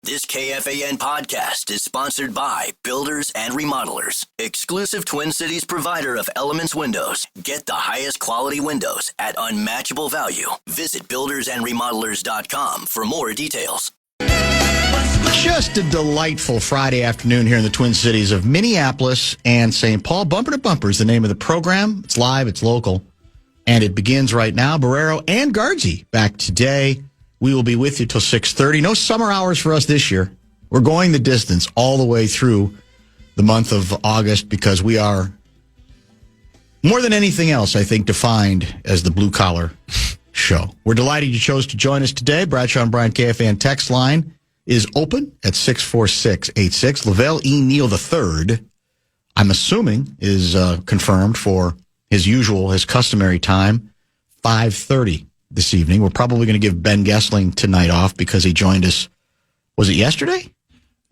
This KFAN podcast is sponsored by Builders and Remodelers, exclusive Twin Cities provider of Elements Windows. Get the highest quality windows at unmatchable value. Visit buildersandremodelers.com for more details. Just a delightful Friday afternoon here in the Twin Cities of Minneapolis and St. Paul. Bumper to Bumper is the name of the program. It's live, it's local, and it begins right now. Barreiro and Guardsy back today. We will be with you till 6:30. No summer hours for us this year. We're going the distance all the way through the month of August because we are, more than anything else, I think, defined as the blue-collar show. We're delighted you chose to join us today. Bradshaw and Bryan KFAN text line is open at 64686. Lavelle E. Neal III, I'm assuming, is confirmed for his customary time, 5:30. This evening. We're probably going to give Ben Gessling tonight off because he joined us. Was it yesterday?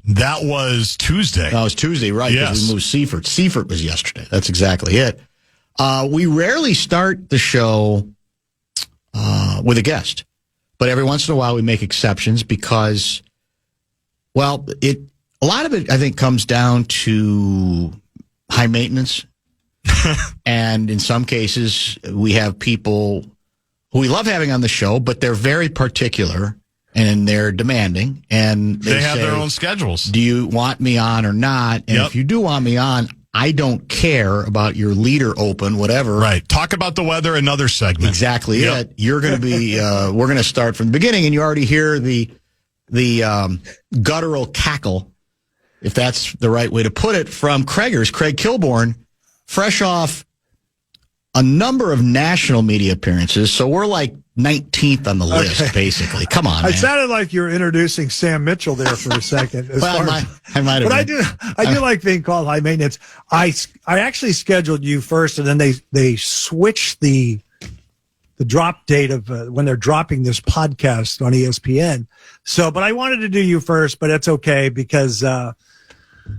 That was Tuesday. No, it was Tuesday, right? Yes. Because we moved Seifert. Seifert was yesterday. That's exactly it. We rarely start the show with a guest, but every once in a while we make exceptions because, well, a lot of it, I think, comes down to high maintenance. And in some cases, we have people who we love having on the show, but they're very particular and they're demanding. And they have their own schedules. Do you want me on or not? And if you do want me on, I don't care about your leader open, whatever. Right. Talk about the weather, another segment. Exactly it. You're going to be, we're going to start from the beginning, and you already hear the guttural cackle, if that's the right way to put it, from Craig Kilborn, fresh off a number of national media appearances, so we're like 19th on the list, basically. Come on, man. It sounded like you were introducing Sam Mitchell there for a second. I might have. But I do like being called high maintenance. I actually scheduled you first, and then they switched the drop date of when they're dropping this podcast on ESPN. So, but I wanted to do you first, but it's okay because.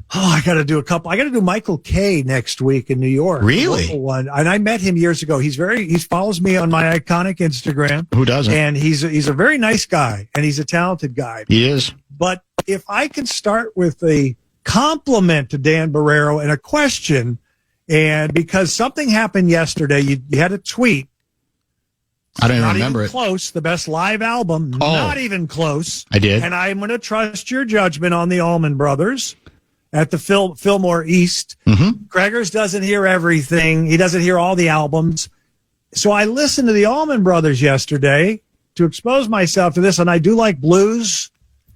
I got to do a couple. I got to do Michael Kay next week in New York. Really? One. And I met him years ago. He follows me on my iconic Instagram. Who doesn't? And he's a very nice guy, and he's a talented guy. He is. But if I can start with a compliment to Dan Barreiro and a question, and because something happened yesterday, you had a tweet. I don't even not remember even it. Close, the best live album. Not even close. I did. And I'm going to trust your judgment on the Allman Brothers. At the Fillmore East. Mm-hmm. Craigers doesn't hear everything. He doesn't hear all the albums. So I listened to the Allman Brothers yesterday to expose myself to this, and I do like blues.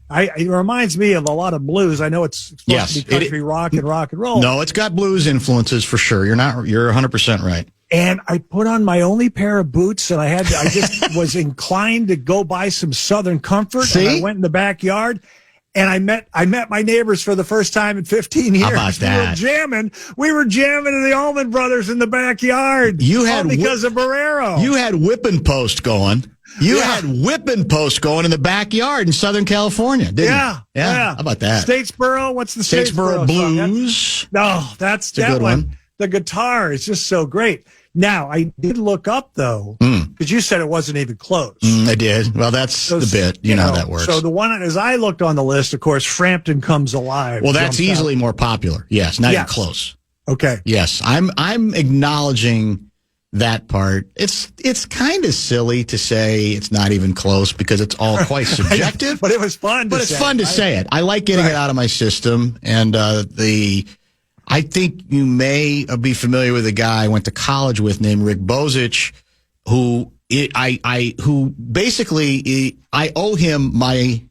It reminds me of a lot of blues. I know it's supposed to be country rock and roll. No, it's got blues influences for sure. You're 100% right. And I put on my only pair of boots, and I just was inclined to go buy some Southern Comfort. See? And I went in the backyard. And I met my neighbors for the first time in 15 years. How about that? We were jamming to the Allman Brothers in the backyard. Because of Barreiro. You had whipping post going. You had whipping post going in the backyard in Southern California, didn't you? Yeah. How about that? Statesboro. What's the Statesboro Blues? That's that good one. The guitar is just so great. Now, I did look up, though, because you said it wasn't even close. I did. Well, that's the bit. You know how that works. So the one, as I looked on the list, of course, Frampton Comes Alive. Well, that's easily more popular. Yes, not even close. Okay. Yes, I'm acknowledging that part. It's kind of silly to say it's not even close because it's all quite subjective. But it was fun to say. But it's fun to say it. I like getting it out of my system, and I think you may be familiar with a guy I went to college with named Rick Bozich, who I owe him my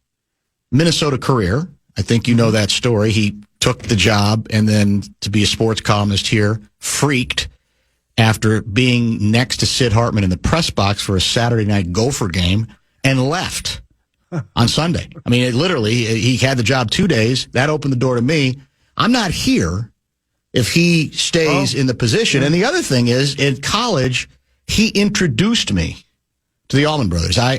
Minnesota career. I think you know that story. He took the job and then to be a sports columnist here, freaked after being next to Sid Hartman in the press box for a Saturday night Gopher game and left on Sunday. I mean, he had the job 2 days. That opened the door to me. I'm not here if he stays in the position. And the other thing is, in college, he introduced me to the Allman Brothers. I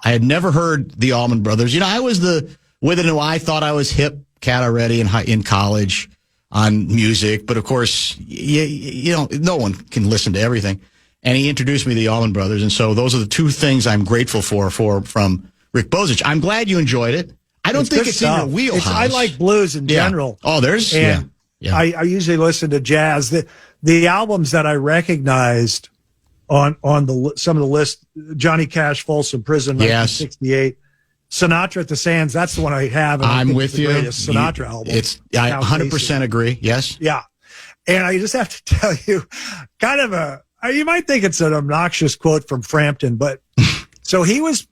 had never heard the Allman Brothers. You know, I was I thought I was hip cat already in college on music. But, of course, you know, no one can listen to everything. And he introduced me to the Allman Brothers. And so those are the two things I'm grateful for from Rick Bozich. I'm glad you enjoyed it. I don't think good it's in your stuff. wheelhouse. I like blues in Yeah. general. Oh, there's And yeah. I usually listen to jazz. The albums that I recognized on some of the list: Johnny Cash, Folsom Prison, Yes. 1968. Sinatra at the Sands. That's the one I have. And I I'm think with it's the you. greatest Sinatra album. I 100% agree. Yes. Yeah. And I just have to tell you, kind of you might think it's an obnoxious quote from Frampton, but so he was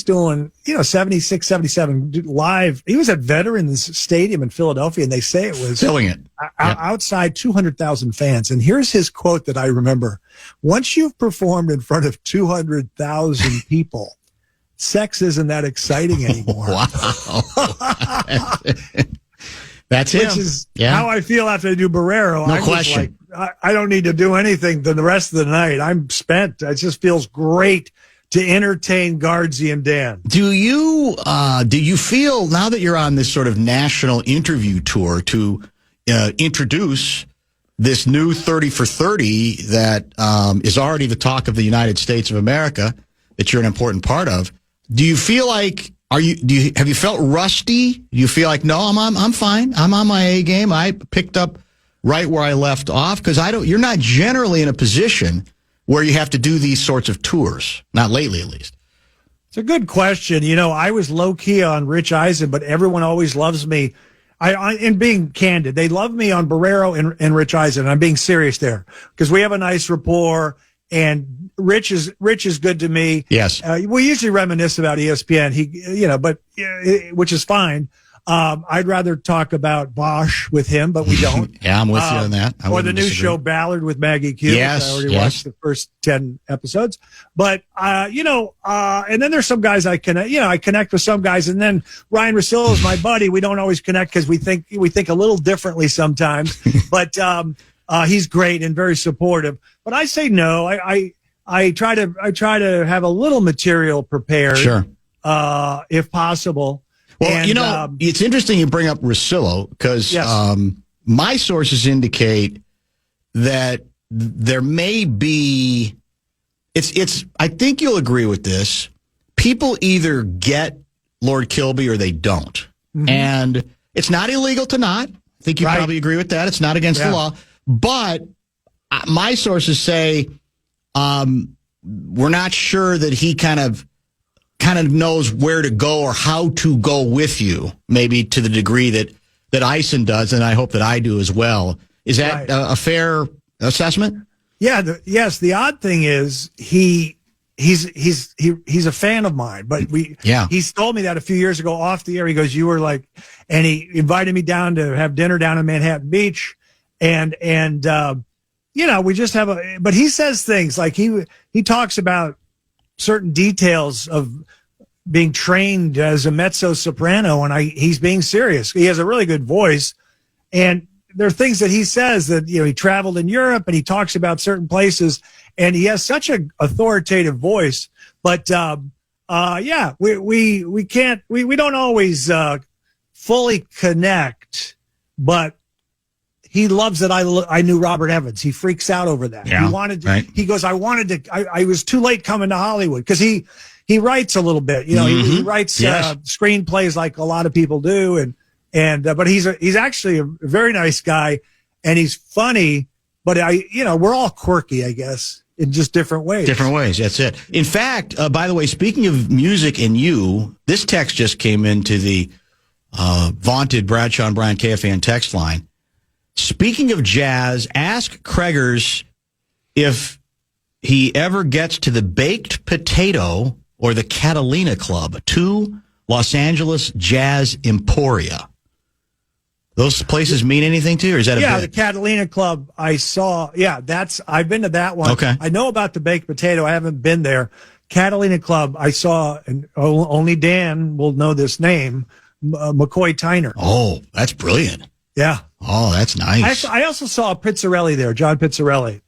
doing, 76, 77 live. He was at Veterans Stadium in Philadelphia, and they say it was Filling it. outside 200,000 fans. And here's his quote that I remember. Once you've performed in front of 200,000 people, sex isn't that exciting anymore. Wow. That's him. Which is how I feel after I do Barreiro. No question. I don't need to do anything the rest of the night. I'm spent. It just feels great to entertain Guardsy and Dan. Do you feel, now that you're on this sort of national interview tour, to introduce this new 30 for 30 that is already the talk of the United States of America, that you're an important part of? Do you feel like, have you felt rusty? Do you feel like, no, I'm fine. I'm on my A game. I picked up right where I left off? Because you're not generally in a position where you have to do these sorts of tours. Not lately, at least. It's a good question. I was low key on Rich Eisen, but everyone always loves me. In being candid, they love me on Barreiro and Rich Eisen. I'm being serious there because we have a nice rapport, and Rich is good to me. Yes, we usually reminisce about ESPN. Which is fine. I'd rather talk about Bosch with him, but we don't. Yeah, I'm with you on that. Or the new show Ballard with Maggie Q. Yes, I already watched the first 10 episodes. But and then there's some guys I connect with some guys, and then Ryan Russillo is my buddy. We don't always connect because we think a little differently sometimes. But he's great and very supportive. But I say no. I try to have a little material prepared, sure, if possible. Well, and, it's interesting you bring up Russillo because my sources indicate that there may be. I think you'll agree with this. People either get Lord Kilby or they don't, mm-hmm. and it's not illegal to not. I think you probably agree with that. It's not against the law, but my sources say we're not sure that he kind of knows where to go or how to go with you, maybe to the degree that Eisen does, and I hope that I do as well. Is that a fair assessment? Yeah. Yes. The odd thing is he's a fan of mine, but he's told me that a few years ago off the air. He goes, you were like, and he invited me down to have dinner down in Manhattan Beach, and we just have but he says things like he talks about certain details of being trained as a mezzo soprano, and he's being serious. He has a really good voice, and there are things that he says that he traveled in Europe, and he talks about certain places, and he has such an authoritative voice. But we don't always fully connect, but he loves that I knew Robert Evans. He freaks out over that. Yeah, he wanted to, he goes, I was too late coming to Hollywood because he writes a little bit, he writes screenplays like a lot of people do. But he's actually a very nice guy, and he's funny, but we're all quirky, I guess, in just different ways. Different ways. That's it. In fact, by the way, speaking of music and this text just came into the vaunted Bradshaw and Bryan KFAN text line. Speaking of jazz, ask Craigers if he ever gets to the Baked Potato or the Catalina Club, two Los Angeles jazz emporia. Those places mean anything to you, or is that the Catalina Club I saw. Yeah, I've been to that one. Okay. I know about the Baked Potato. I haven't been there. Catalina Club I saw, and only Dan will know this name, McCoy Tyner. Oh, that's brilliant. Yeah. Oh, that's nice. I also saw Pizzarelli there, John Pizzarelli.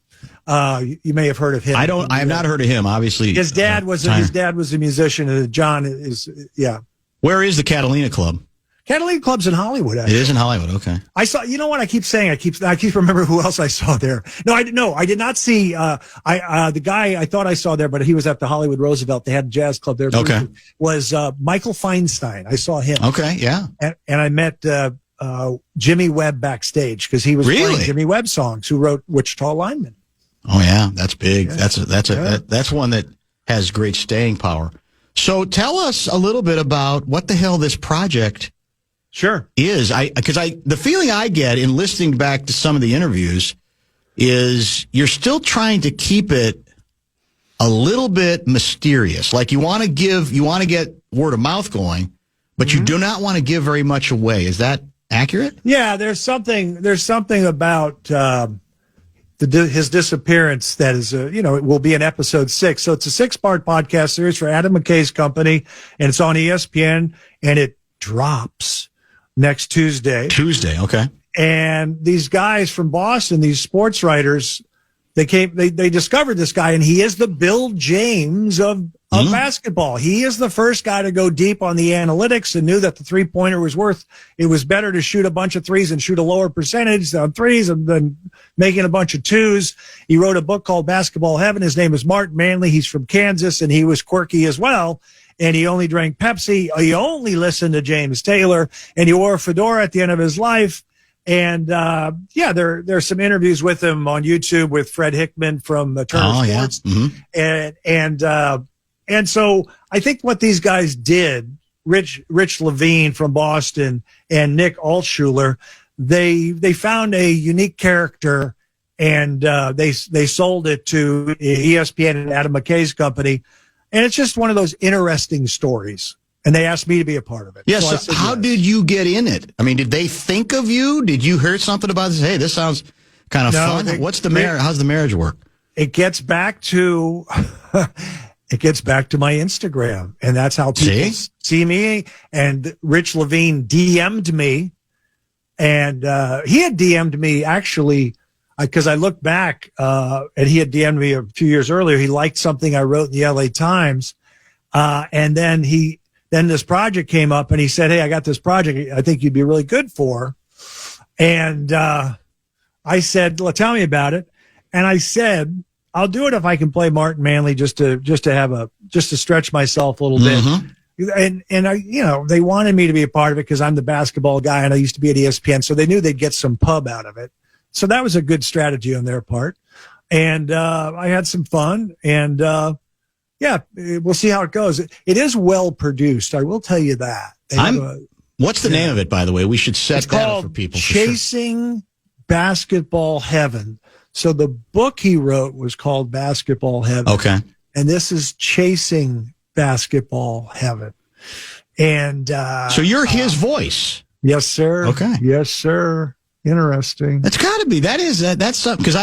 You may have heard of him. I have not heard of him. Obviously, his dad was a musician. John is. Yeah. Where is the Catalina Club? Catalina Club's in Hollywood, actually. It is in Hollywood. Okay. I saw, you know what I keep saying? I keep remembering who else I saw there. No, I did not see, the guy I thought I saw there, but he was at the Hollywood Roosevelt. They had a jazz club there. Okay. Was, Michael Feinstein. I saw him. Okay. Yeah. And I met, Jimmy Webb backstage because he was playing Jimmy Webb songs, who wrote Wichita Lineman. Oh yeah. That's big. Yeah. That's one that has great staying power. So tell us a little bit about what the hell this project is. The feeling I get in listening back to some of the interviews is you're still trying to keep it a little bit mysterious. Like you want to get word of mouth going, but you do not want to give very much away. Is that accurate? Yeah, there's something about his disappearance that is, it will be in episode 6. So it's a 6-part podcast series for Adam McKay's company, and it's on ESPN, and it drops next Tuesday. Okay. And these guys from Boston, these sports writers, they discovered this guy, and he is the Bill James of basketball. He is the first guy to go deep on the analytics and knew that the 3-pointer it was better to shoot a bunch of threes and shoot a lower percentage on threes than making a bunch of twos. He wrote a book called Basketball Heaven. His name is Martin Manley. He's from Kansas, and he was quirky as well. And he only drank Pepsi. He only listened to James Taylor, and he wore a fedora at the end of his life. And there's some interviews with him on YouTube with Fred Hickman from Turner Sports. Yeah. Mm-hmm. And so I think what these guys did, Rich Levine from Boston and Nick Altshuler, they found a unique character, and they sold it to ESPN and Adam McKay's company. And it's just one of those interesting stories. And they asked me to be a part of it. Yeah, so how did you get in it? I mean, did they think of you? Did you hear something about this? Hey, this sounds kind of fun. How's the marriage work? It gets back to my Instagram, and that's how people see me. And Rich Levine DM'd me, and he had DM'd me actually because I looked back, and he had DM'd me a few years earlier. He liked something I wrote in the LA Times, and then this project came up, and he said, "Hey, I got this project I think you'd be really good for." And I said, "Well, tell me about it." And I said, "I'll do it if I can play Martin Manley just to stretch myself a little bit." And I, they wanted me to be a part of it because I'm the basketball guy and I used to be at ESPN, so they knew they'd get some pub out of it. So that was a good strategy on their part. And I had some fun, and we'll see how it goes. It is well produced. I will tell you that. What's the name of it, by the way? We should set that up for people. Chasing Basketball Heaven. So the book he wrote was called Basketball Heaven. Okay. And this is Chasing Basketball Heaven. And so you're his voice. Yes, sir. Okay. Yes, sir. Interesting. That's got to be. That's something, because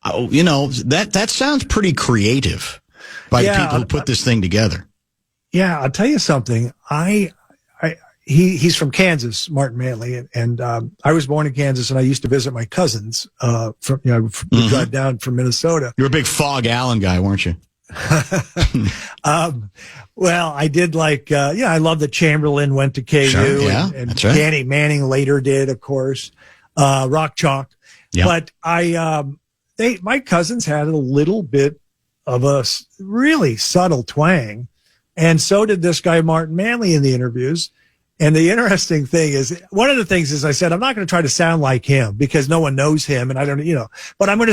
that sounds pretty creative by the people who put this thing together. Yeah, I'll tell you something. He's from Kansas, Martin Manley, and I was born in Kansas, and I used to visit my cousins we drive down from Minnesota. You were a big Fog Allen guy, weren't you? Well, I did I love that Chamberlain went to KU, sure, yeah, and that's right. Danny Manning later did, of course, Rock Chalk. Yeah. But my cousins had a little bit of a really subtle twang, and so did this guy Martin Manley in the interviews. And the interesting thing is, one of the things is I said, I'm not going to try to sound like him because no one knows him, and I don't, but I'm going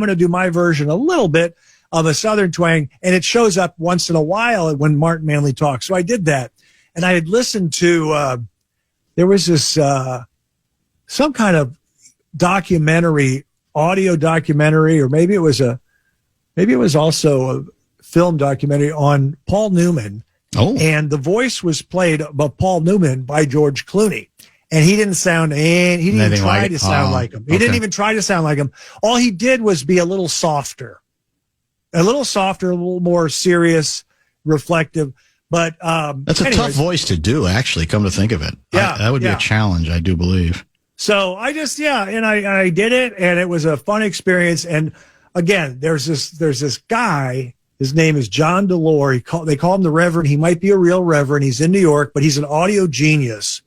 to do my version a little bit of a Southern twang, and it shows up once in a while when Martin Manley talks. So I did that, and I had listened to, there was this, some kind of audio documentary, or maybe it was also a film documentary on Paul Newman. Oh. And the voice was played by Paul Newman by George Clooney. And he didn't sound like him. He didn't even try to sound like him. All he did was be a little softer, a little more serious, reflective. But that's a tough voice to do, actually, come to think of it. Yeah. That would be a challenge, I do believe. So I just, and I did it, and it was a fun experience. And again, there's this guy. His name is John Delore. They call him the Reverend. He might be a real Reverend. He's in New York, but he's an audio genius.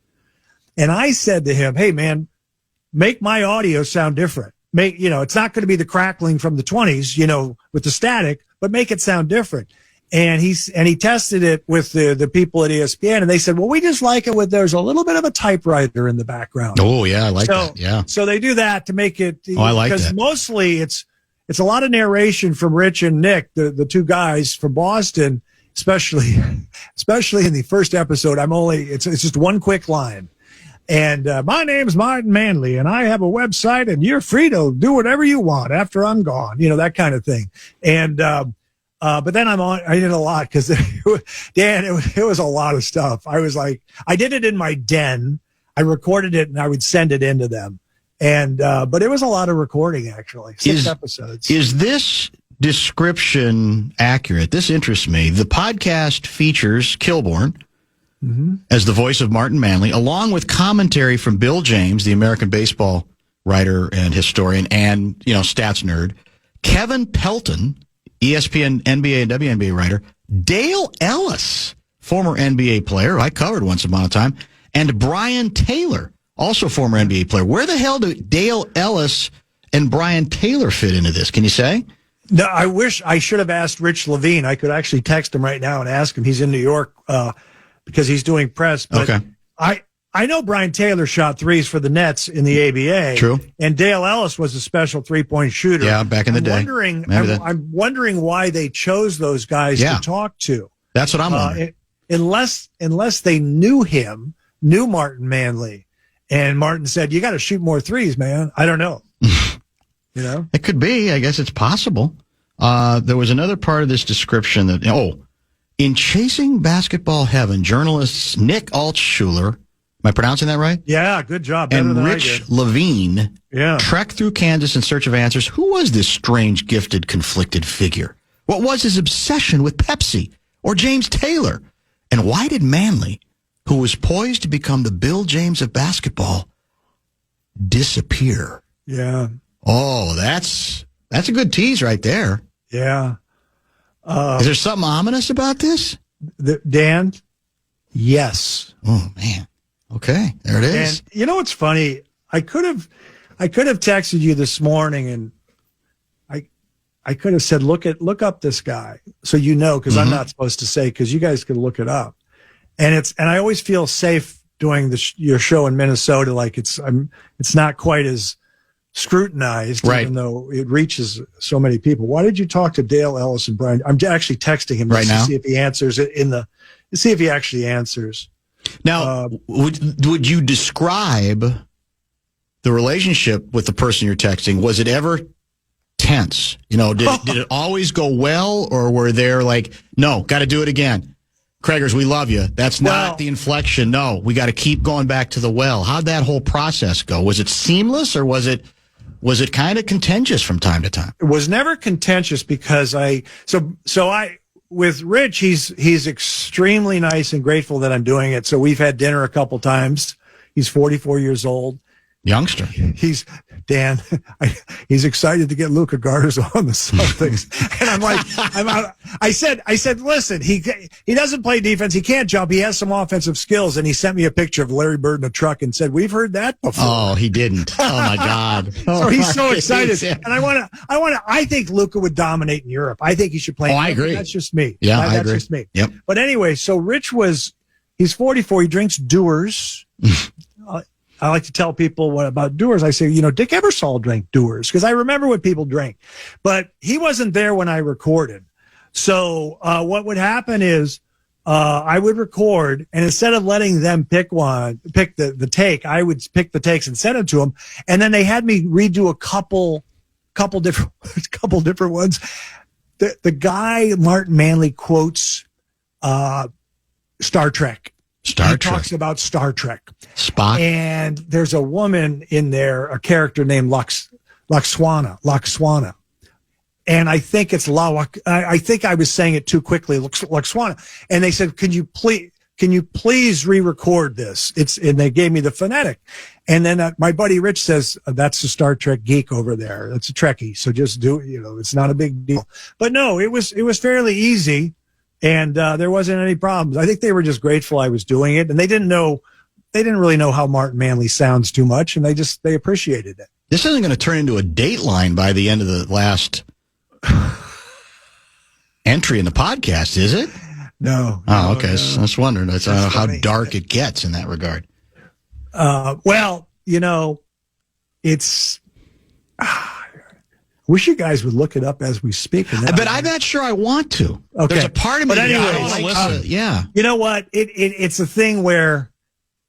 And I said to him, hey, man, make my audio sound different. It's not going to be the crackling from the 20s, with the static, but make it sound different. And he tested it with the people at ESPN, and they said, well, we just like it there's a little bit of a typewriter in the background. Oh, yeah, I like that. Yeah. So they do that to make it. I like that. Because mostly it's a lot of narration from Rich and Nick, the two guys from Boston, especially in the first episode. It's just one quick line. And my name's Martin Manley, and I have a website, and you're free to do whatever you want after I'm gone, that kind of thing. And but then I did a lot because, Dan, it was a lot of stuff. I was like, I did it in my den. I recorded it, and I would send it in to them. And but it was a lot of recording, actually. 6 episodes. Is this description accurate? This interests me. The podcast features Kilborn as the voice of Martin Manley, along with commentary from Bill James, the American baseball writer and historian and, stats nerd, Kevin Pelton, ESPN, NBA, and WNBA writer, Dale Ellis, former NBA player, I covered once upon a time, and Brian Taylor, also former NBA player. Where the hell do Dale Ellis and Brian Taylor fit into this? Can you say? No, I wish I should have asked Rich Levine. I could actually text him right now and ask him. He's in New York because he's doing press. But okay. I know Brian Taylor shot threes for the Nets in the ABA. True. And Dale Ellis was a special 3-point shooter. Yeah, back in the day. I'm wondering why they chose those guys to talk to. That's what I'm wondering. Unless they knew Martin Manley. And Martin said, you got to shoot more threes, man. I don't know. It could be. I guess it's possible. There was another part of this description that, in Chasing Basketball Heaven, journalists Nick Altshuler, am I pronouncing that right? Yeah, good job. Better and than Rich Levine trekked through Kansas in search of answers. Who was this strange, gifted, conflicted figure? What was his obsession with Pepsi or James Taylor? And why did Manley, who was poised to become the Bill James of basketball, disappear? Yeah. Oh, that's a good tease right there. Yeah. Is there something ominous about this? Dan? Yes. Oh, man. Okay, there it is. And you know what's funny? I could have texted you this morning, and I could have said, look up this guy, so because I'm not supposed to say, because you guys could look it up. And I always feel safe doing your show in Minnesota, like it's not quite as scrutinized, right, even though it reaches so many people. Why did you talk to Dale Ellis and Brian? I'm actually texting him right now to see if he answers it to see if he actually answers. Now, would you describe the relationship with the person you're texting? Was it ever tense? Did it always go well, or were there like, no, got to do it again? Craigers, we love you. That's not the inflection. No, we got to keep going back to the well. How'd that whole process go? Was it seamless, or was it kind of contentious from time to time? It was never contentious because with Rich, he's extremely nice and grateful that I'm doing it. So we've had dinner a couple times. He's 44 years old. Youngster. He's excited to get Luka Garza on the Celtics. And I'm like, I said, listen, he doesn't play defense. He can't jump. He has some offensive skills. And he sent me a picture of Larry Bird in a truck and said, we've heard that before. Oh, he didn't. Oh my God. So he's so excited. And I think Luka would dominate in Europe. I think he should play. Oh, I agree. That's just me. Yeah, I agree. That's just me. Yep. But anyway, so Rich he's 44. He drinks Dewar's. I like to tell people about Dewar's. I say, Dick Ebersol drank Dewar's because I remember what people drink, but he wasn't there when I recorded. So what would happen is I would record, and instead of letting them pick the take, I would pick the takes and send it to them, and then they had me redo a couple different ones. The guy Martin Manley quotes Star Trek. He talks about Star Trek. Spock. And there's a woman in there, a character named Laxwana. And I think it's I think I was saying it too quickly, Laxwana. And they said, can you please re-record this? And they gave me the phonetic. And then my buddy Rich says, that's a Star Trek geek over there. That's a Trekkie. So just do it. It's not a big deal. But no, it was fairly easy. And there wasn't any problems. I think they were just grateful I was doing it, and they didn't know didn't really know how Martin Manley sounds too much, and they appreciated it. This isn't going to turn into a Dateline by the end of the last entry in the podcast, is it? No. Oh, okay. No. I was wondering how dark it gets in that regard. Well, it's. Wish you guys would look it up as we speak. But I'm not sure I want to. Okay. There's a part of me But anyway, that I want to listen. Yeah. You know what? It's a thing where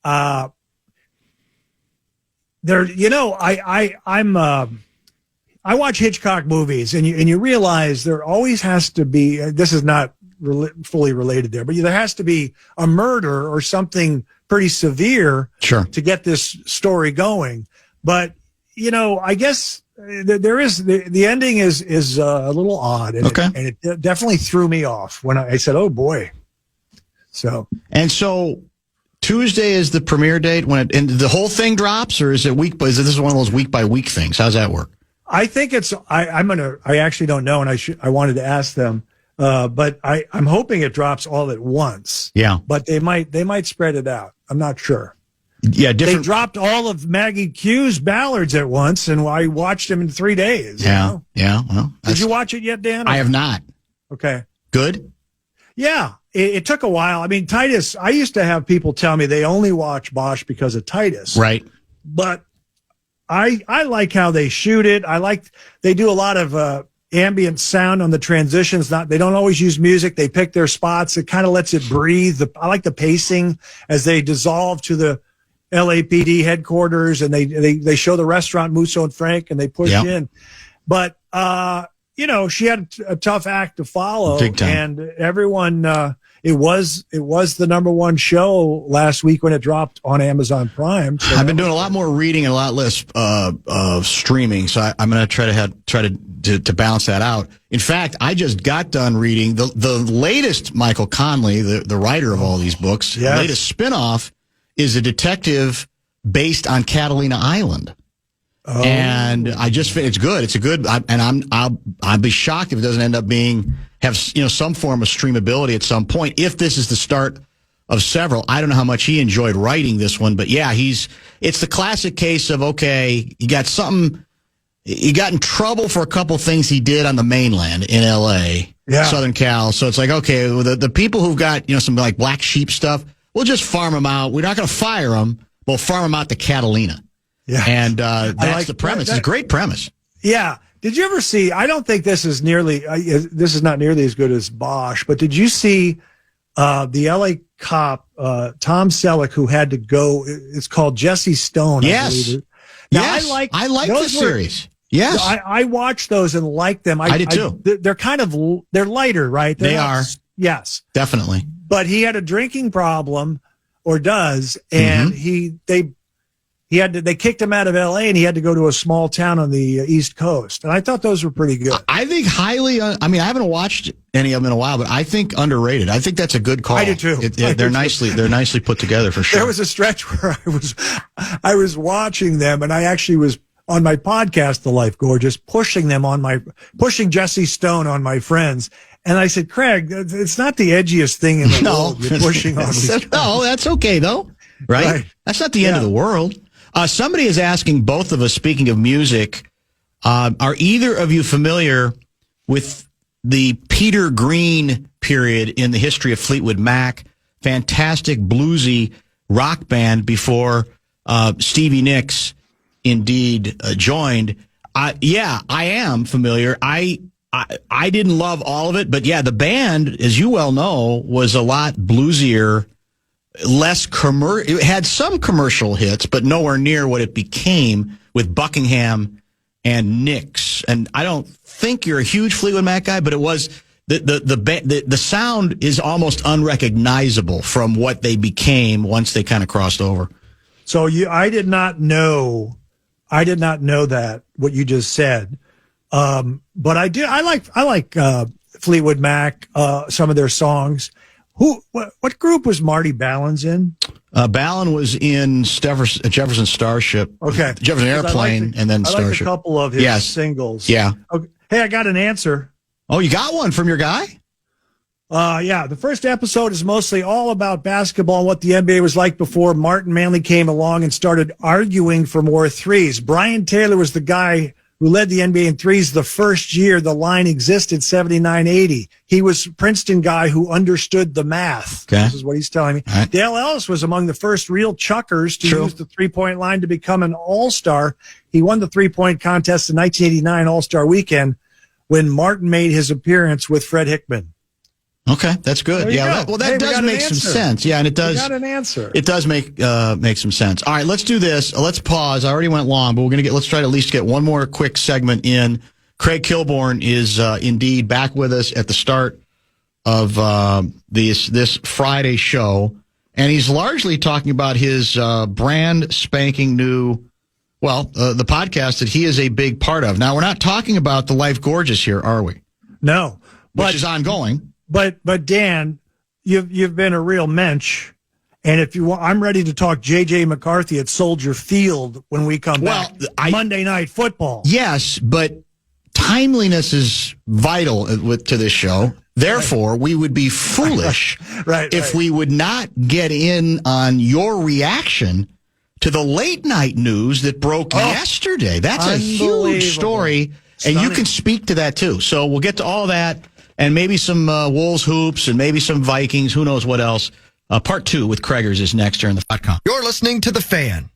there. I watch Hitchcock movies, and you realize there always has to be. This is not fully related there, but there has to be a murder or something pretty severe, sure, to get this story going. But I guess. There is the ending is a little odd, and okay, and it definitely threw me off when I said, "Oh boy." So Tuesday is the premiere date and the whole thing drops, or is it week? Is this one of those week by week things? How's that work? I think it's. I actually don't know, and I wanted to ask them, but I'm hoping it drops all at once. Yeah, but they might spread it out. I'm not sure. Yeah, They dropped all of Maggie Q's ballads at once, and I watched them in 3 days. Yeah, yeah. Well, did you watch it yet, Dan? I have not. Okay. Good. Yeah, it took a while. I mean, Titus. I used to have people tell me they only watch Bosch because of Titus. Right. But I like how they shoot it. They do a lot of ambient sound on the transitions. They don't always use music. They pick their spots. It kind of lets it breathe. I like the pacing as they dissolve to the LAPD headquarters, and they show the restaurant Musso and Frank, and they push in. But she had a tough act to follow, big time. And everyone. It was the number one show last week when it dropped on Amazon Prime. So I've been doing a lot more reading and a lot less streaming, so I'm going to try to balance that out. In fact, I just got done reading the latest Michael Connelly, the writer of all these books. Yes. The latest spinoff is a detective based on Catalina Island. Oh. And it's good. It's a good, I'll be shocked if it doesn't end up have some form of streamability at some point. If this is the start of several, I don't know how much he enjoyed writing this one, but yeah, it's the classic case of, okay, you got in trouble for a couple things he did on the mainland in LA, Southern Cal. So it's like, okay, the people who've got, some like black sheep stuff, we'll just farm them out. We're not going to fire them. We'll farm them out to Catalina. Yeah. And that's the premise. It's a great premise. Yeah. Did you ever see, I don't think this is not nearly as good as Bosch, but did you see the LA cop, Tom Selleck, who had to go, it's called Jesse Stone. Yes. I believe. Now, yes. I like the series. Yes. I watched those and liked them. I did too. They're lighter, right? They are. Yes. Definitely. But he had a drinking problem, or does, and they kicked him out of LA, and he had to go to a small town on the East Coast. And I thought those were pretty good. I think highly. I haven't watched any of them in a while, but I think underrated. I think that's a good call. I do too. They're nicely put together for sure. There was a stretch where I was watching them, and I actually was on my podcast, The Life Gorgeous, pushing Jesse Stone on my friends. And I said, Craig, it's not the edgiest thing in the world you're pushing on me. No, that's okay, though. Right? That's not the end of the world. Somebody is asking both of us, speaking of music, are either of you familiar with the Peter Green period in the history of Fleetwood Mac? Fantastic bluesy rock band before Stevie Nicks indeed joined. Yeah, I am familiar. I didn't love all of it, but yeah, the band, as you well know, was a lot bluesier, less commercial. It had some commercial hits, but nowhere near what it became with Buckingham and Nicks. And I don't think you're a huge Fleetwood Mac guy, but it was the sound is almost unrecognizable from what they became once they kind of crossed over. So I did not know that what you just said. But I like Fleetwood Mac, some of their songs. What group was Marty Ballin's in? Ballin was in Jefferson Starship. Okay. Jefferson Airplane, and then Starship. I like a couple of his singles. Yeah. Okay. Hey, I got an answer. Oh, you got one from your guy? Yeah, the first episode is mostly all about basketball and what the NBA was like before Martin Manley came along and started arguing for more threes. Brian Taylor was the guy who led the NBA in threes the first year the line existed, 79-80. He was a Princeton guy who understood the math. Okay. This is what he's telling me. Right. Dale Ellis was among the first real chuckers to use the three-point line to become an all-star. He won the three-point contest in 1989 All-Star Weekend when Martin made his appearance with Fred Hickman. Okay, that's good. Yeah, that does make some sense. Yeah, and it does. We got an answer. It does make some sense. All right, let's do this. Let's pause. I already went long, but let's try to at least get one more quick segment in. Craig Kilborn is indeed back with us at the start of this Friday show, and he's largely talking about his brand spanking new, the podcast that he is a big part of. Now, we're not talking about the Life Gorgeous here, are we? No, which is ongoing. But Dan, you've been a real mensch, and if you want, I'm ready to talk J.J. McCarthy at Soldier Field when we come back. Monday Night Football. Yes, but timeliness is vital to this show. Therefore, we would be foolish if we would not get in on your reaction to the late night news that broke yesterday. That's a huge story, and you can speak to that too. So we'll get to all that. And maybe some Wolves hoops and maybe some Vikings. Who knows what else? Part 2 with Craigers is next here in the .com. You're listening to The Fan.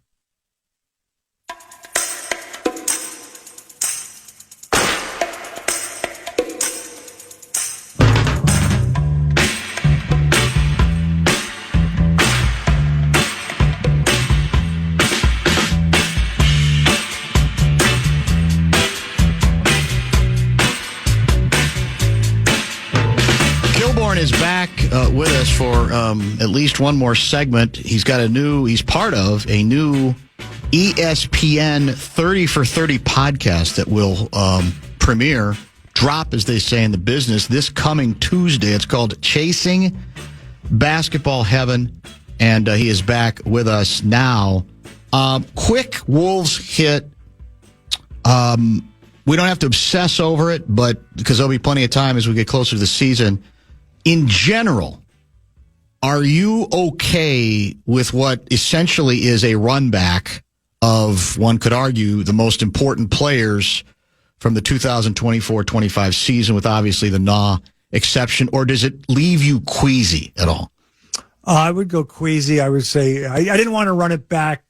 Is back with us for at least one more segment. He's part of a new ESPN 30 for 30 podcast that will drop, as they say in the business, this coming Tuesday. It's called Chasing Basketball Heaven, and he is back with us now. Quick Wolves hit. We don't have to obsess over it, but because there'll be plenty of time as we get closer to the season. In general, are you okay with what essentially is a run back of, one could argue, the most important players from the 2024-25 season, with obviously the NAW exception, or does it leave you queasy at all? I would go queasy. I would say I didn't want to run it back.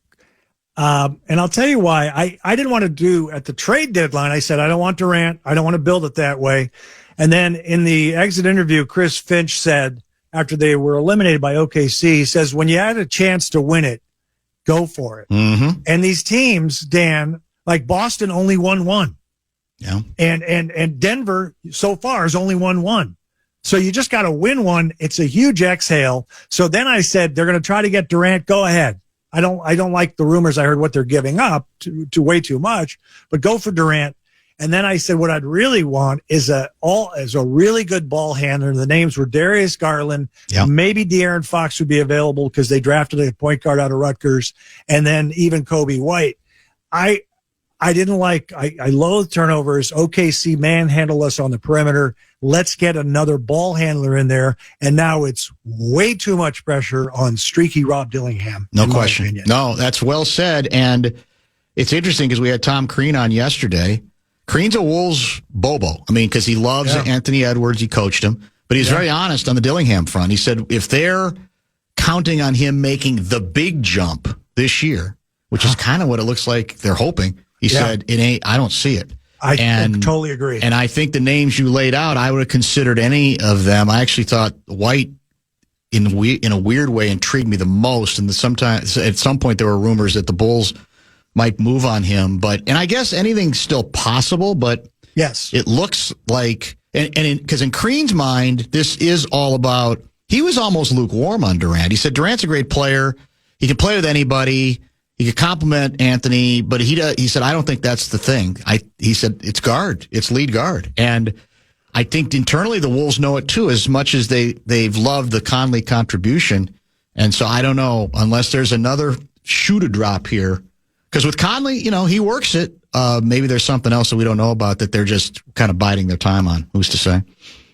And I'll tell you why. I didn't want to do at the trade deadline. I said, I don't want Durant. I don't want to build it that way. And then in the exit interview, Chris Finch said, after they were eliminated by OKC, he says, when you had a chance to win it, go for it. Mm-hmm. And these teams, Dan, like Boston only won one. Yeah. And Denver so far has only won one. So you just got to win one. It's a huge exhale. So then I said, they're going to try to get Durant. Go ahead. I don't like the rumors I heard what they're giving up to way too much, but go for Durant. And then I said, what I'd really want is a really good ball handler. The names were Darius Garland. Yep. Maybe De'Aaron Fox would be available because they drafted a point guard out of Rutgers, and then even Kobe White. I loathe turnovers. OKC manhandle us on the perimeter. Let's get another ball handler in there. And now it's way too much pressure on streaky Rob Dillingham. No question. No, that's well said. And it's interesting because we had Tom Crean on yesterday. Crean's a Wolves bobo. I mean, because he loves Anthony Edwards. He coached him. But he's very honest on the Dillingham front. He said if they're counting on him making the big jump this year, which is kind of what it looks like they're hoping, he said, "It ain't. I don't see it." I totally agree. And I think the names you laid out, I would have considered any of them. I actually thought White, in a weird way, intrigued me the most. And sometimes, at some point, there were rumors that the Bulls might move on him. And I guess anything's still possible. But yes, it looks like, because in Crean's mind, this is all about. He was almost lukewarm on Durant. He said Durant's a great player. He can play with anybody. He could compliment Anthony, but he said, I don't think that's the thing. He said, it's guard. It's lead guard. And I think internally the Wolves know it too, as much as they've loved the Conley contribution. And so I don't know, unless there's another shoe to drop here. Because with Conley, he works it. Maybe there's something else that we don't know about that they're just kind of biding their time on. Who's to say?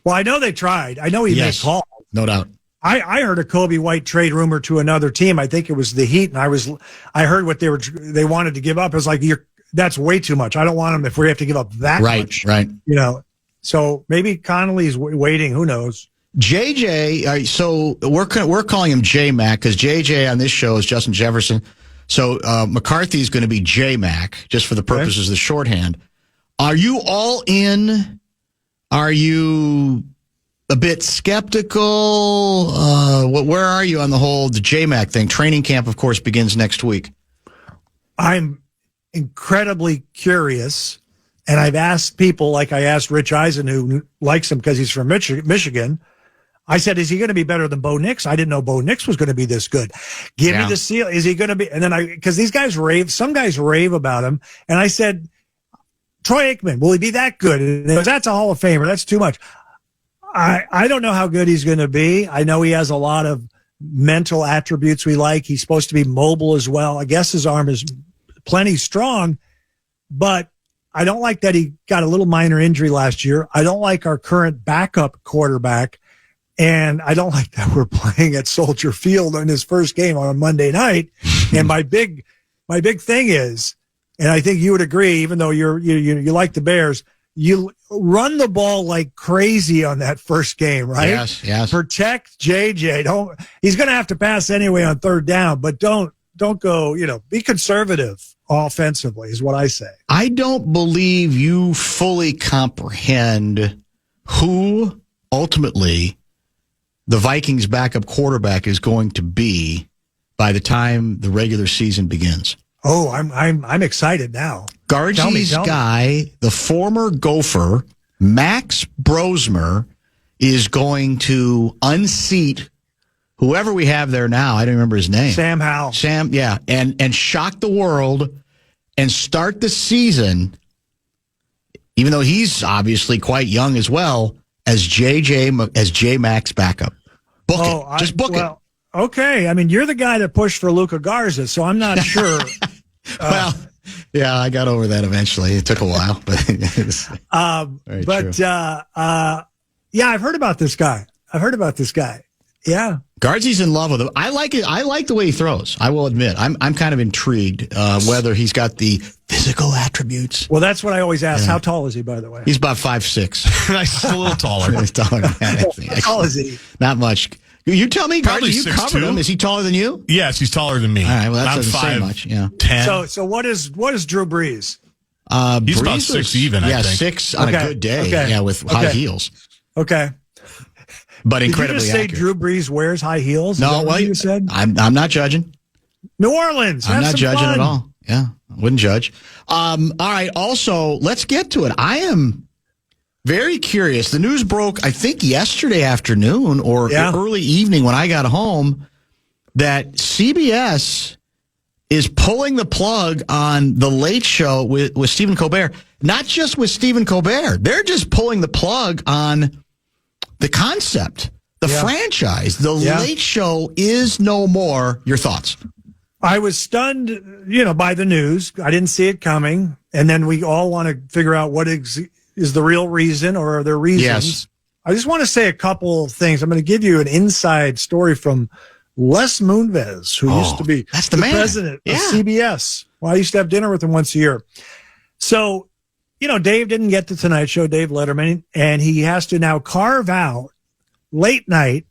Well, I know they tried. I know he made calls. No doubt. I heard a Kobe White trade rumor to another team. I think it was the Heat, and I heard what they wanted to give up. It was like, that's way too much. I don't want them if we have to give up that much. Right. So maybe Connolly's waiting. Who knows? JJ. So we're calling him J-Mac because JJ on this show is Justin Jefferson. So McCarthy's going to be J-Mac just for the purposes of the shorthand. Are you all in? Are you a bit skeptical? Where are you on the J-Mac thing? Training camp, of course, begins next week. I'm incredibly curious, and I've asked people, like I asked Rich Eisen, who likes him because he's from Michigan. I said, is he going to be better than Bo Nix? I didn't know Bo Nix was going to be this good. Give me the seal. Is he going to be? And then because these guys some guys rave about him. And I said, Troy Aikman, will he be that good? And he goes, that's a Hall of Famer. That's too much. I don't know how good he's going to be. I know he has a lot of mental attributes we like. He's supposed to be mobile as well. I guess his arm is plenty strong, but I don't like that he got a little minor injury last year. I don't like our current backup quarterback. And I don't like that we're playing at Soldier Field in his first game on a Monday night. And my big thing is, and I think you would agree, even though you like the Bears, you run the ball like crazy on that first game, right? Yes. Protect JJ. He's going to have to pass anyway on third down, but don't go, be conservative offensively is what I say. I don't believe you fully comprehend who ultimately the Vikings backup quarterback is going to be by the time the regular season begins. Oh, I'm excited now. Gargie's guy, the former Gopher, Max Brosmer, is going to unseat whoever we have there now. I don't remember his name. Sam Howell. And shock the world and start the season, even though he's obviously quite young as well, as J-Mac's backup. Just book it. Okay. I mean, you're the guy that pushed for Luka Garza, so I'm not sure. I got over that eventually. It took a while, but I've heard about this guy. Yeah. Gargie's in love with him. I like it. I like the way he throws. I will admit. I'm kind of intrigued whether he's got the physical attributes. Well, that's what I always ask. How tall is he, by the way? He's about 5'6". He's a little taller. He's taller than that. How tall is he? Not much. You tell me, Probably Gargie, you covered 6'2". him. Is he taller than you? Yes, he's taller than me. All right, well, that doesn't say 5'10". much. Yeah. So what is Drew Brees? He's about 6 even, I think. 6 on a good day. Okay. Yeah, with high heels. Okay. But Did incredibly you just say accurate. Drew Brees wears high heels? No, what you said? I'm not judging. New Orleans. I'm not judging fun. at all. Yeah, I wouldn't judge. All right, also, let's get to it. I am very curious. The news broke, I think, yesterday afternoon or early evening when I got home that CBS is pulling the plug on The Late Show with Stephen Colbert. Not just with Stephen Colbert. They're just pulling the plug on the concept, the franchise. The Late Show is no more. Your thoughts? I was stunned, by the news. I didn't see it coming. And then we all want to figure out what is the real reason or are there reasons. Yes. I just want to say a couple of things. I'm going to give you an inside story from Les Moonves, who used to be the man. President of CBS. Well, I used to have dinner with him once a year. So, Dave didn't get the Tonight Show, Dave Letterman, and he has to now carve out a late night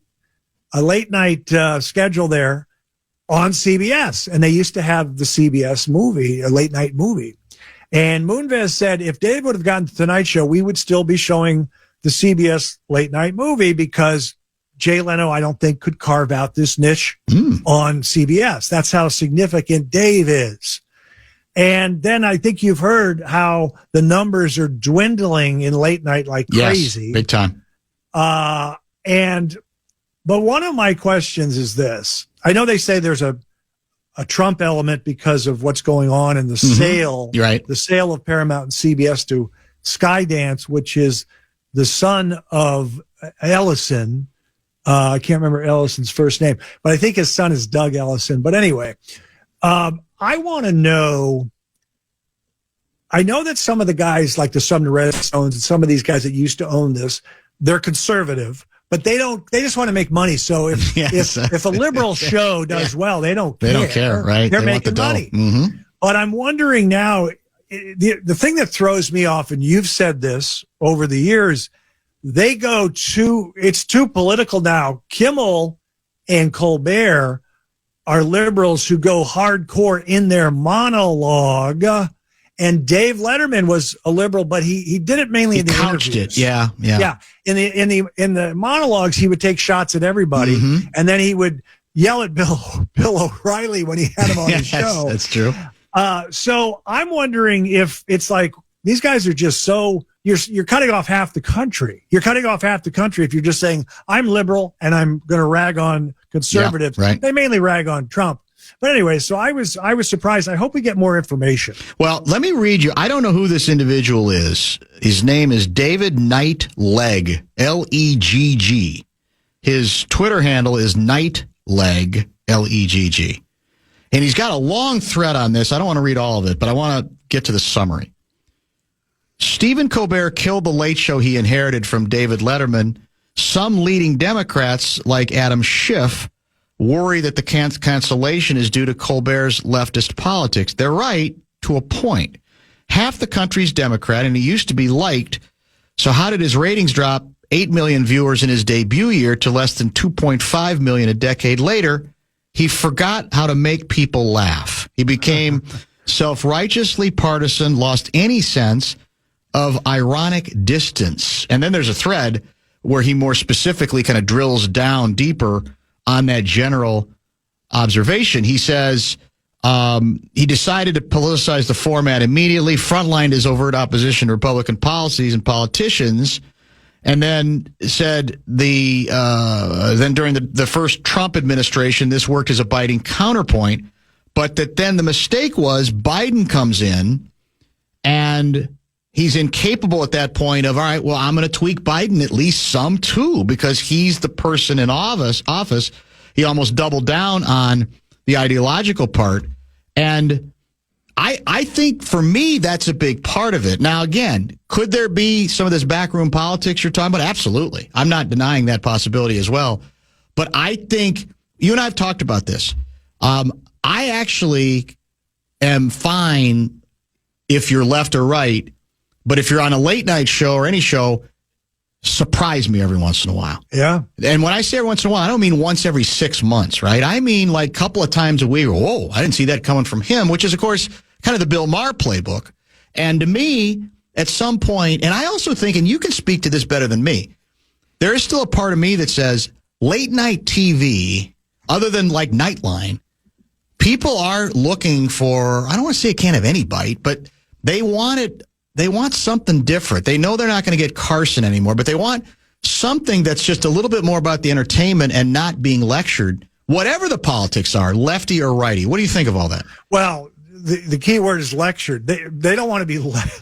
schedule there on CBS. And they used to have the CBS movie, a late night movie. And Moonves said, if Dave would have gotten the Tonight Show, we would still be showing the CBS late night movie because Jay Leno, I don't think, could carve out this niche on CBS. That's how significant Dave is. And then I think you've heard how the numbers are dwindling in late night like crazy. Yes, big time. But one of my questions is this. I know they say there's a Trump element because of what's going on in the sale. You're right. The sale of Paramount and CBS to Skydance, which is the son of Ellison. I can't remember Ellison's first name, but I think his son is Doug Ellison. But anyway, I want to know, I know that some of the guys like the Southern Redstones and some of these guys that used to own this, they're conservative, but they just want to make money. So if a liberal show does well, they don't care. They don't care, right? They're making money. Mm-hmm. But I'm wondering now, the thing that throws me off, and you've said this over the years, it's too political now. Kimmel and Colbert are liberals who go hardcore in their monologue. And Dave Letterman was a liberal, but he did it mainly in the couched interviews. it. Yeah. In the monologues, he would take shots at everybody, and then he would yell at Bill O'Reilly when he had him on his show. That's true. So I'm wondering if it's like these guys are just so you're cutting off half the country. You're cutting off half the country if you're just saying I'm liberal and I'm going to rag on conservatives. Yeah, right. They mainly rag on Trump. But anyway, so I was surprised. I hope we get more information. Well, let me read you. I don't know who this individual is. His name is David Knight Legg, Legg. His Twitter handle is Knight Legg, Legg. And he's got a long thread on this. I don't want to read all of it, but I want to get to the summary. Stephen Colbert killed the late show he inherited from David Letterman. Some leading Democrats, like Adam Schiff, worry that the cancellation is due to Colbert's leftist politics. They're right to a point. Half the country's Democrat, and he used to be liked. So how did his ratings drop 8 million viewers in his debut year to less than 2.5 million a decade later? He forgot how to make people laugh. He became self-righteously partisan, lost any sense of ironic distance. And then there's a thread where he more specifically kind of drills down deeper on that general observation. He says he decided to politicize the format immediately, frontlined his overt opposition to Republican policies and politicians, and then said then during the first Trump administration, this worked as a biting counterpoint, but that then the mistake was Biden comes in and he's incapable at that point of, all right, well, I'm going to tweak Biden at least some too, because he's the person in office. He almost doubled down on the ideological part. And I think for me, that's a big part of it. Now, again, could there be some of this backroom politics you're talking about? Absolutely. I'm not denying that possibility as well. But I think you and I have talked about this. I actually am fine if you're left or right. But if you're on a late night show or any show, surprise me every once in a while. Yeah. And when I say every once in a while, I don't mean once every 6 months, right? I mean like a couple of times a week. Whoa, I didn't see that coming from him, which is, of course, kind of the Bill Maher playbook. And to me, at some point, and I also think, and you can speak to this better than me, there is still a part of me that says late night TV, other than like Nightline, people are looking for, I don't want to say it can't have any bite, but they want it. They want something different. They know they're not going to get Carson anymore, but they want something that's just a little bit more about the entertainment and not being lectured, whatever the politics are, lefty or righty. What do you think of all that? Well, the key word is lectured. They don't want to be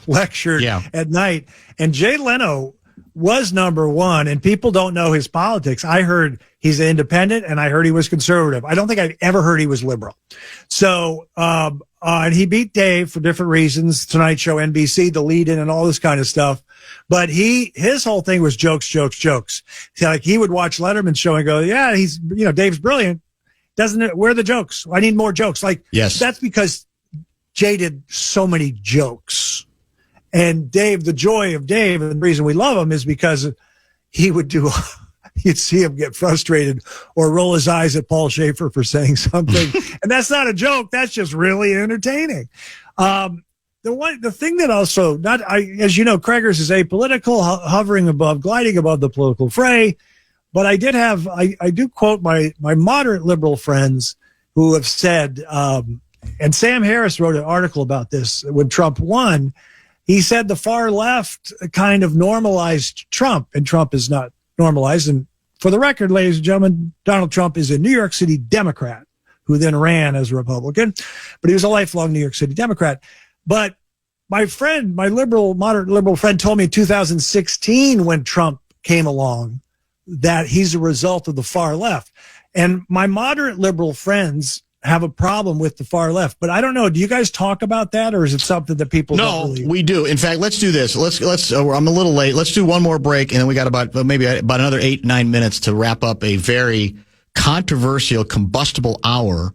lectured at night. And Jay Leno was number one, and people don't know his politics. I heard he's independent, and I heard he was conservative. I don't think I've ever heard he was liberal. So, and he beat Dave for different reasons. Tonight Show, NBC, the lead-in, and all this kind of stuff. But his whole thing was jokes. See, like he would watch Letterman's show and go, "Yeah, Dave's brilliant. Doesn't it? Where are the jokes? I need more jokes." Like, yes, that's because Jay did so many jokes. And Dave, the joy of Dave, and the reason we love him is because he would you'd see him get frustrated or roll his eyes at Paul Schaefer for saying something. And that's not a joke. That's just really entertaining. The thing that also, as you know, Craigers is apolitical, gliding above the political fray. But I do quote my moderate liberal friends who have said, and Sam Harris wrote an article about this when Trump won. He said the far left kind of normalized Trump, and Trump is not normalized. And for the record, ladies and gentlemen, Donald Trump is a New York City Democrat who then ran as a Republican, but he was a lifelong New York City Democrat. But my moderate liberal friend told me in 2016 when Trump came along that he's a result of the far left. And my moderate liberal friends have a problem with the far left. But I don't know. Do you guys talk about that, or is it something that people don't really... we do. In fact, let's do this. Let's. I'm a little late. Let's do one more break, and then we got about another 8-9 minutes to wrap up a very controversial, combustible hour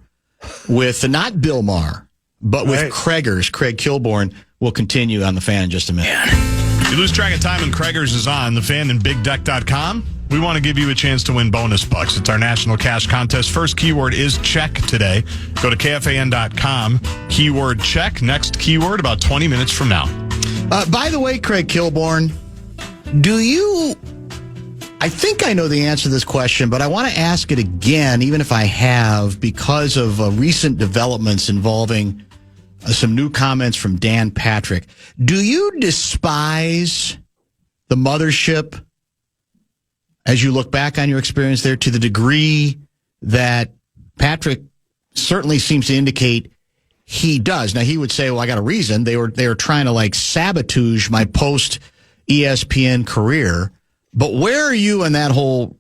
with not Bill Maher, but with Craig Kilborn. Will continue on the Fan in just a minute. You lose track of time when Craigers is on, the Fan and BigDeck.com. We want to give you a chance to win bonus bucks. It's our national cash contest. First keyword is check today. Go to KFAN.com. Keyword check. Next keyword about 20 minutes from now. By the way, Craig Kilborn, I think I know the answer to this question, but I want to ask it again, even if I have, because of recent developments involving some new comments from Dan Patrick. Do you despise the mothership as you look back on your experience there to the degree that Patrick certainly seems to indicate he does? Now, he would say, well, I got a reason. They were trying to sabotage my post ESPN career. But where are you in that whole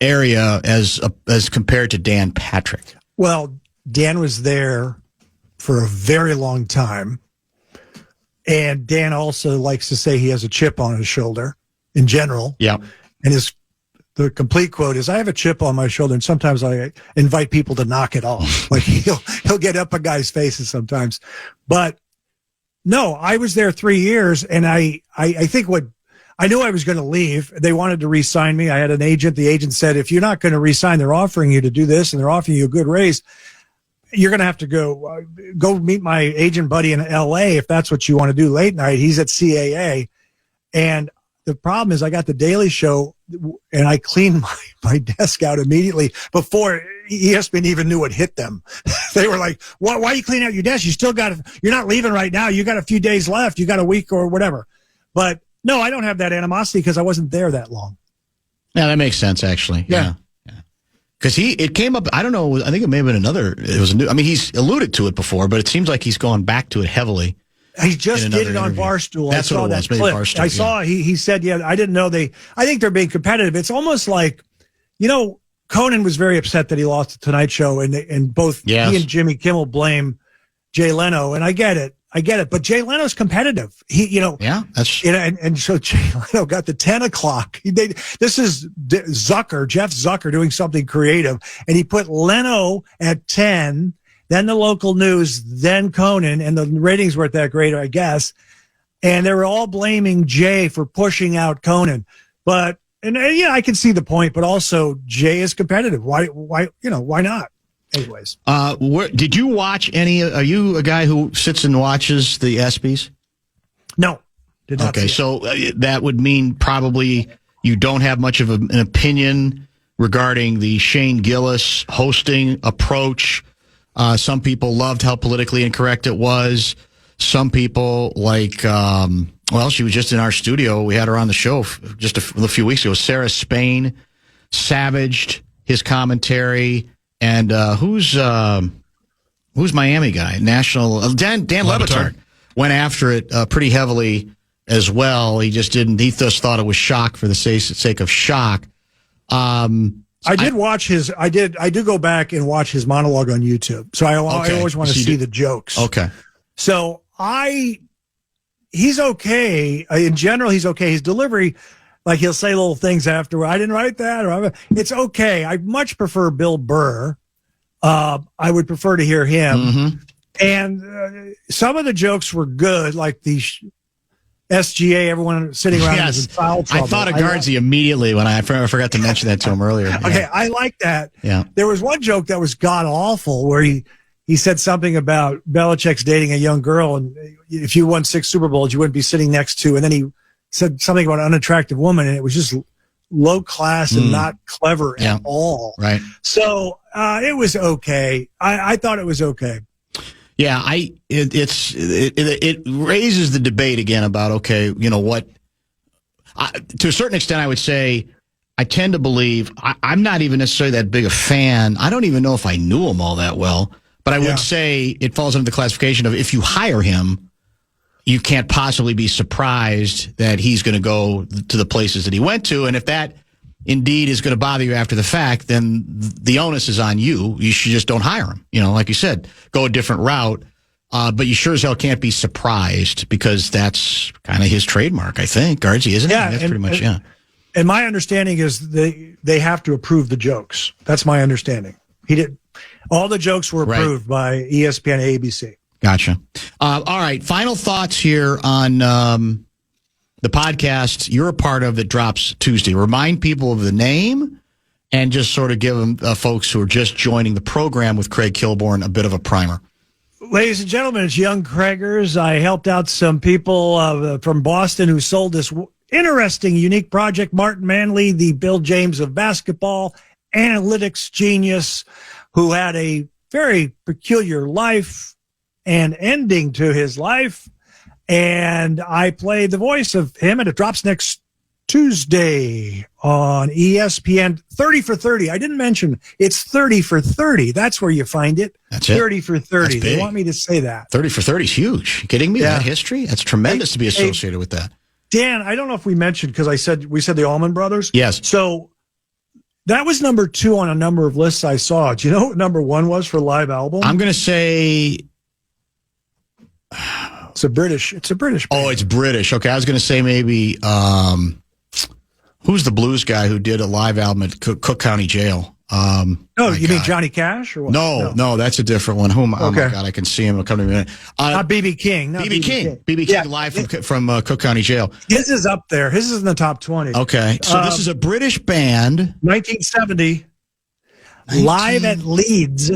area as compared to Dan Patrick? Well, Dan was there for a very long time. And Dan also likes to say he has a chip on his shoulder in general. Yeah. And the complete quote is, I have a chip on my shoulder, and sometimes I invite people to knock it off. He'll get up a guy's faces sometimes. But no, I was there 3 years, and I think I knew I was going to leave. They wanted to re-sign me. I had an agent. The agent said, if you're not going to re-sign, they're offering you to do this, and they're offering you a good raise. You're going to have to go meet my agent buddy in L.A. if that's what you want to do late night. He's at CAA. And the problem is I got the Daily Show, and I cleaned my desk out immediately before ESPN even knew what hit them. They were like, why are you cleaning out your desk? You're not leaving right now. You got a few days left. You got a week or whatever. But no, I don't have that animosity because I wasn't there that long. Yeah, that makes sense, actually. Yeah. Because it came up, I don't know, I think it may have been he's alluded to it before, but it seems like he's gone back to it heavily. He just did it on Barstool. That's what it was, maybe Barstool. I saw, he said, I didn't know I think they're being competitive. It's almost like, Conan was very upset that he lost the Tonight Show, and both he and Jimmy Kimmel blame Jay Leno, and I get it. But Jay Leno's competitive. And so Jay Leno got the 10 o'clock. This is Jeff Zucker doing something creative. And he put Leno at 10, then the local news, then Conan, and the ratings weren't that great, I guess. And they were all blaming Jay for pushing out Conan. But, I can see the point, but also Jay is competitive. Why not? Anyways, did you watch any? Are you a guy who sits and watches the ESPYs? No, did not. Okay, so that would mean probably you don't have much of an opinion regarding the Shane Gillis hosting approach. Some people loved how politically incorrect it was. Some people she was just in our studio. We had her on the show just a few weeks ago. Sarah Spain savaged his commentary. And who's Miami guy? National Dan Le Batard went after it pretty heavily as well. He just didn't. He just thought it was shock for the sake of shock. I did watch his. I do go back and watch his monologue on YouTube. So I always want to see the jokes. Okay. So he's okay in general. He's okay. His delivery. Like he'll say little things after, I didn't write that, or it's okay. I much prefer Bill Burr. I would prefer to hear him. Mm-hmm. And some of the jokes were good, like the SGA, everyone sitting around is in foul trouble. I thought of Guardsy immediately when I forgot to mention that to him earlier. Okay, I like that. Yeah. There was one joke that was god-awful where he said something about Belichick's dating a young girl, and if you won 6 Super Bowls, you wouldn't be sitting next to, and then he said something about an unattractive woman, and it was just low class and not clever at all. Right. So it was okay. I thought it was okay. Yeah, it raises the debate again about what. To a certain extent, I would say I tend to believe I'm not even necessarily that big a fan. I don't even know if I knew him all that well, but I would say it falls under the classification of if you hire him, you can't possibly be surprised that he's going to go to the places that he went to. And if that indeed is going to bother you after the fact, then the onus is on you. You should just don't hire him. Like you said, go a different route. But you sure as hell can't be surprised because that's kind of his trademark, I think, Guardsy, isn't it? Yeah, That's pretty much, yeah. And my understanding is they have to approve the jokes. That's my understanding. All the jokes were approved by ESPN and ABC. Gotcha. All right. Final thoughts here on the podcast you're a part of that drops Tuesday. Remind people of the name and just sort of give them folks who are just joining the program with Craig Kilborn a bit of a primer. Ladies and gentlemen, it's Young Craigers. I helped out some people from Boston who sold this interesting, unique project. Martin Manley, the Bill James of basketball, analytics genius, who had a very peculiar life and ending to his life. And I play the voice of him, and it drops next Tuesday on ESPN. 30 for 30. I didn't mention it's 30 for 30. That's where you find it. That's it. 30 for 30. They want me to say that. 30 for 30 is huge. You kidding me? Yeah. That history? That's tremendous to be associated with that. Dan, I don't know if we mentioned, because we said the Allman Brothers. Yes. So that was number 2 on a number of lists I saw. Do you know what number 1 was for live album? I'm going to say it's a British band. Oh, it's British. Okay, I was going to say maybe who's the blues guy who did a live album at Cook County Jail? You mean Johnny Cash or what? No, that's a different one. Oh my God, I can see him coming to me. Not B.B. King. B.B. King live from Cook County Jail. His is up there. His is in the top 20. Okay, so this is a British band. 1970, live at Leeds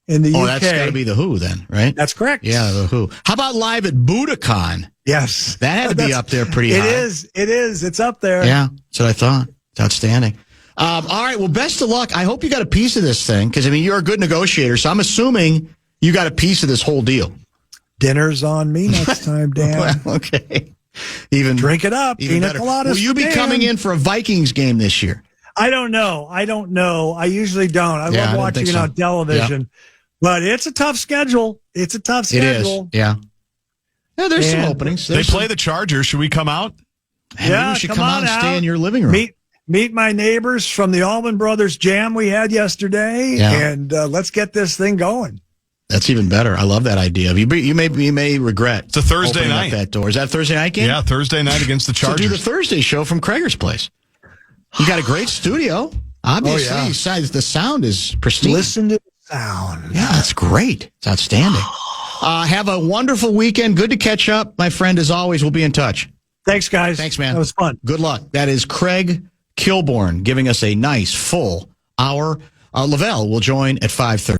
in the UK. Oh, that's got to be the Who then, right? That's correct. Yeah, the Who. How about live at Budokan? Yes. That had to be up there pretty high. It is. It's up there. Yeah, that's what I thought. It's outstanding. All right, well, best of luck. I hope you got a piece of this thing because, you're a good negotiator, so I'm assuming you got a piece of this whole deal. Dinner's on me next time, Dan. Well, okay. Even drink it up. Pina coladas. Will you be coming in for a Vikings game this year? I don't know. I usually don't. I love watching it on television, but it's a tough schedule. It is. Yeah. Yeah, there's some openings. They play the Chargers. Should we come out? Yeah, we should come out and stay in your living room. Meet my neighbors from the Allman Brothers Jam we had yesterday, and let's get this thing going. That's even better. I love that idea. You may regret. It's a Thursday night. That door. Is that a Thursday night game? Yeah, Thursday night against the Chargers. So do the Thursday show from Krager's place. You got a great studio. Obviously, the sound is pristine. Listen to the sound. Yeah, that's great. It's outstanding. Have a wonderful weekend. Good to catch up, my friend. As always, we'll be in touch. Thanks, guys. Thanks, man. That was fun. Good luck. That is Craig Kilborn giving us a nice full hour. Lavelle will join at 5:30.